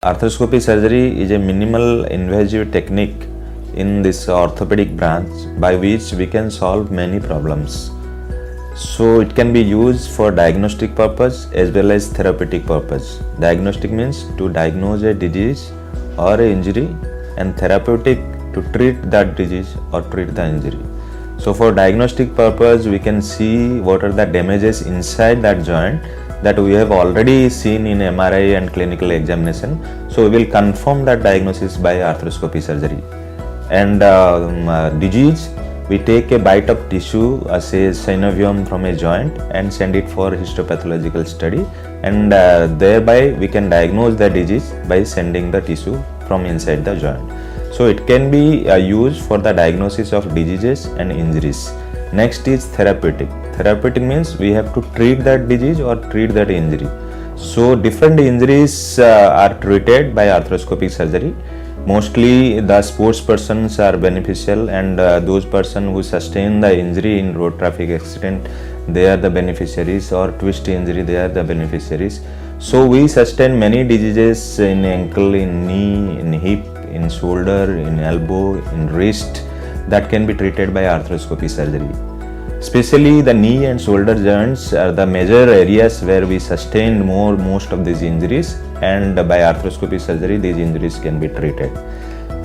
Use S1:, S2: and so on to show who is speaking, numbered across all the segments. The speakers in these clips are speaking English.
S1: Arthroscopy surgery is a minimal invasive technique in this orthopedic branch by which we can solve many problems. So it can be used for diagnostic purpose as well as therapeutic purpose. Diagnostic means to diagnose a disease or an injury, and therapeutic to treat that disease or treat the injury. So for diagnostic purpose, we can see what are the damages inside that joint that we have already seen in MRI and clinical examination. So we will confirm that diagnosis by arthroscopy surgery. And disease, we take a bite of tissue, say synovium from a joint, and send it for histopathological study, and thereby we can diagnose the disease by sending the tissue from inside the joint. So it can be used for the diagnosis of diseases and injuries. Next is therapeutic. Therapeutic means we have to treat that disease or treat that injury. So different injuries are treated by arthroscopic surgery. Mostly the sports persons are beneficial, and those persons who sustain the injury in road traffic accident, they are the beneficiaries, or twist injury, they are the beneficiaries. So we sustain many diseases in ankle, in knee, in hip, in shoulder, in elbow, in wrist, that can be treated by arthroscopy surgery. Especially the knee and shoulder joints are the major areas where we sustain most of these injuries, and by arthroscopy surgery these injuries can be treated.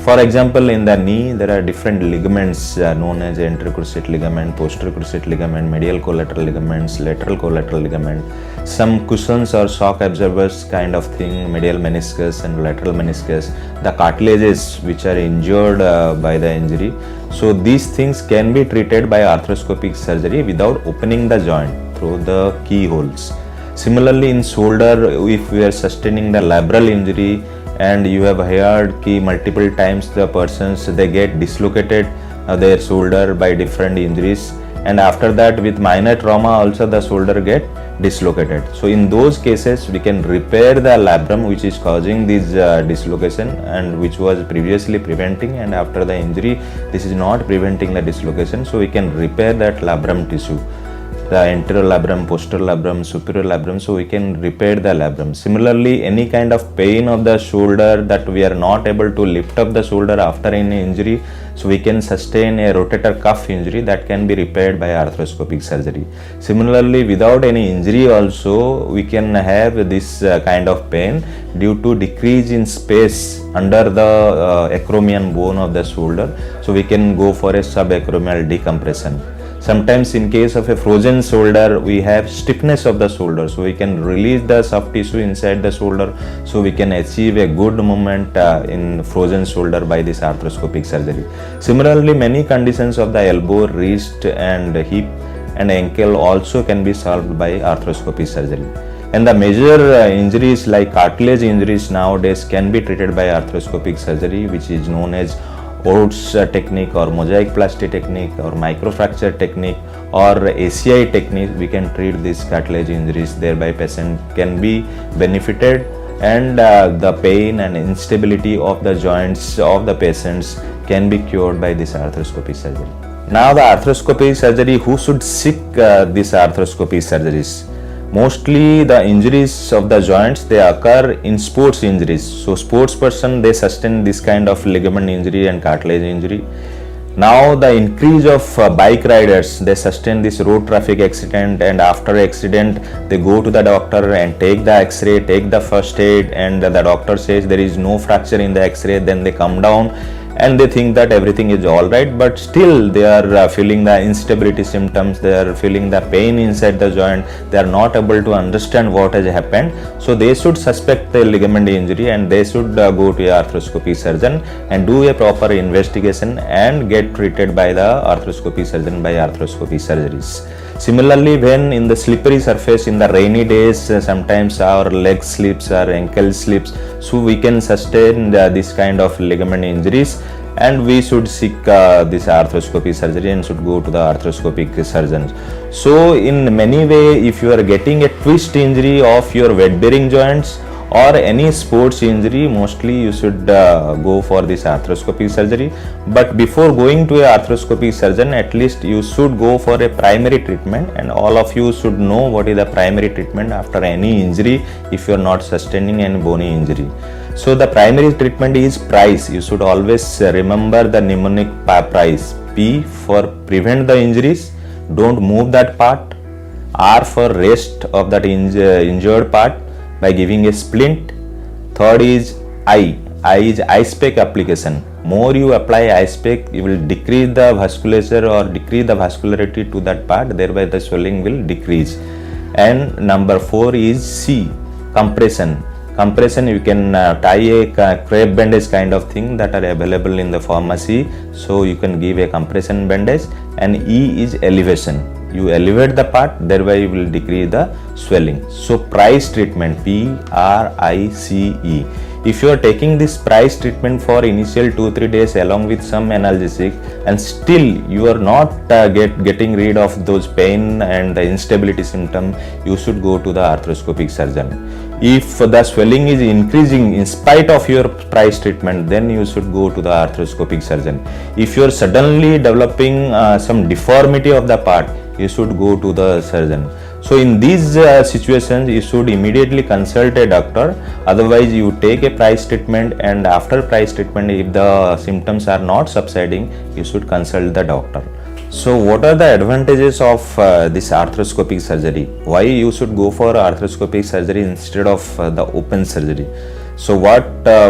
S1: For example, in the knee there are different ligaments known as anterocruciate ligament, posterior cruciate ligament, medial collateral ligaments, lateral collateral ligament, some cushions or shock absorbers kind of thing, medial meniscus and lateral meniscus, the cartilages which are injured by the injury. So these things can be treated by arthroscopic surgery without opening the joint through the keyholes. Similarly, in shoulder, if we are sustaining the labral injury, and you have heard ki multiple times the persons they get dislocated their shoulder by different injuries, and after that with minor trauma also the shoulder get dislocated. So in those cases we can repair the labrum which is causing this dislocation, and which was previously preventing, and after the injury this is not preventing the dislocation. So we can repair that labrum tissue, the anterior labrum, posterior labrum, superior labrum, so we can repair the labrum. Similarly, any kind of pain of the shoulder that we are not able to lift up the shoulder after any injury, so we can sustain a rotator cuff injury that can be repaired by arthroscopic surgery. Similarly, without any injury also we can have this kind of pain due to decrease in space under the acromion bone of the shoulder, so we can go for a subacromial decompression. Sometimes in case of a frozen shoulder, we have stiffness of the shoulder, so we can release the soft tissue inside the shoulder, so we can achieve a good movement in frozen shoulder by this arthroscopic surgery. Similarly, many conditions of the elbow, wrist and hip and ankle also can be solved by arthroscopic surgery. And the major injuries like cartilage injuries nowadays can be treated by arthroscopic surgery, which is known as Ort's technique or mosaic plasty technique or microfracture technique or ACI technique. We can treat these cartilage injuries, thereby patient can be benefited, and the pain and instability of the joints of the patients can be cured by this arthroscopy surgery. Now the arthroscopy surgery, who should seek these arthroscopy surgeries? Mostly the injuries of the joints, they occur in sports injuries. So sports person, they sustain this kind of ligament injury and cartilage injury. Now the increase of bike riders, they sustain this road traffic accident, and after accident they go to the doctor and take the x-ray, take the first aid, and the doctor says there is no fracture in the x-ray. Then they come down and they think that everything is all right, but still they are feeling the instability symptoms, they are feeling the pain inside the joint, they are not able to understand what has happened. So they should suspect the ligament injury, and they should go to a arthroscopy surgeon and do a proper investigation and get treated by the arthroscopy surgeon by arthroscopy surgeries. Similarly, when in the slippery surface in the rainy days, sometimes our leg slips, our ankle slips, so we can sustain this kind of ligament injuries, and we should seek this arthroscopy surgery and should go to the arthroscopic surgeons. So in many way, if you are getting a twist injury of your weight bearing joints or any sports injury, mostly you should go for this arthroscopy surgery. But before going to a arthroscopy surgeon, at least you should go for a primary treatment, and all of you should know what is the primary treatment after any injury if you are not sustaining any bony injury. So the primary treatment is price. You should always remember the mnemonic price. P for prevent the injuries, don't move that part. R for rest of that injured part by giving a splint. Third is I. I is ice pack application. More you apply ice pack, you will decrease the vasculature or decrease the vascularity to that part, thereby the swelling will decrease. And number 4 is C, compression. Compression, you can tie a crepe bandage kind of thing that are available in the pharmacy, so you can give a compression bandage. And E is elevation. You elevate the part, thereby you will decrease the swelling. So price treatment, PRICE. If you are taking this price treatment for initial 2-3 days along with some analgesic and still you are not getting rid of those pain and the instability symptom, you should go to the arthroscopic surgeon. If the swelling is increasing in spite of your price treatment, then you should go to the arthroscopic surgeon. If you are suddenly developing some deformity of the part, you should go to the surgeon. So in these situations, you should immediately consult a doctor. Otherwise, you take a price treatment, and after price treatment, if the symptoms are not subsiding, you should consult the doctor. So what are the advantages of this arthroscopic surgery? Why you should go for arthroscopic surgery instead of the open surgery? So what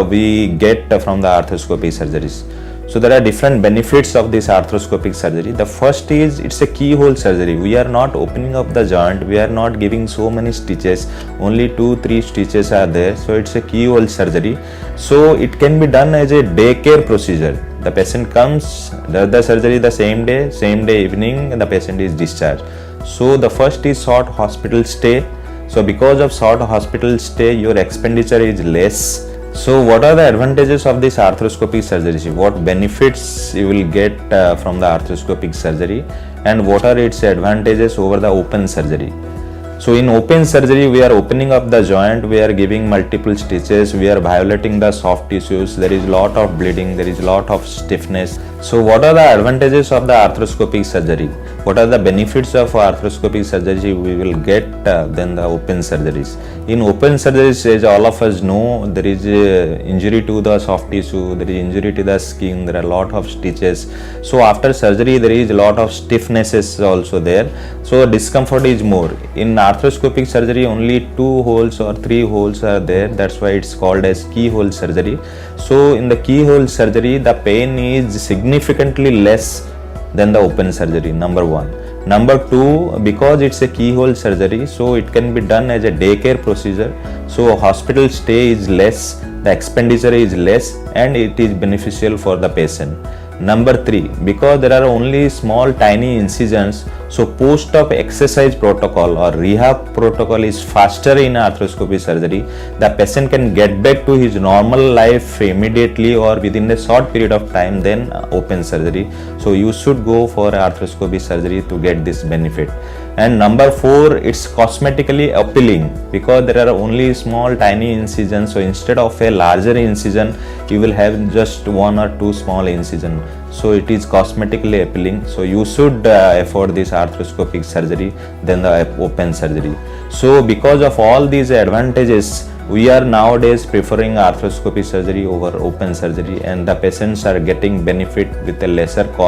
S1: we get from the arthroscopic surgeries? So there are different benefits of this arthroscopic surgery. The first is it's a keyhole surgery. We are not opening up the joint. We are not giving so many stitches. Only 2-3 stitches are there. So it's a keyhole surgery. So it can be done as a daycare procedure. The patient comes, does the surgery the same day evening, and the patient is discharged. So the first is short hospital stay. So because of short hospital stay, your expenditure is less. So what are the advantages of this arthroscopic surgery? What benefits you will get from the arthroscopic surgery, and what are its advantages over the open surgery? So in open surgery, we are opening up the joint, we are giving multiple stitches, we are violating the soft tissues, there is lot of bleeding, there is lot of stiffness. So what are the advantages of the arthroscopic surgery? What are the benefits of arthroscopic surgery we will get than the open surgeries? In open surgeries, as all of us know, there is injury to the soft tissue, there is injury to the skin, there are a lot of stitches. So after surgery, there is a lot of stiffnesses also there. So discomfort is more. In arthroscopic surgery, only 2 holes or 3 holes are there. That's why it's called as keyhole surgery. So in the keyhole surgery, the pain is significantly less than the open surgery, number 1. Number 2, because it's a keyhole surgery, so it can be done as a daycare procedure. So hospital stay is less, the expenditure is less, and it is beneficial for the patient. Number 3, because there are only small tiny incisions, so post-op exercise protocol or rehab protocol is faster in arthroscopy surgery. The patient can get back to his normal life immediately or within a short period of time than open surgery. So you should go for arthroscopy surgery to get this benefit. And number 4, it's cosmetically appealing because there are only small tiny incisions. So instead of a larger incision, you will have just 1 or 2 small incisions. So it is cosmetically appealing. So you should afford this arthroscopic surgery than the open surgery. So because of all these advantages, we are nowadays preferring arthroscopy surgery over open surgery, and the patients are getting benefit with a lesser cost.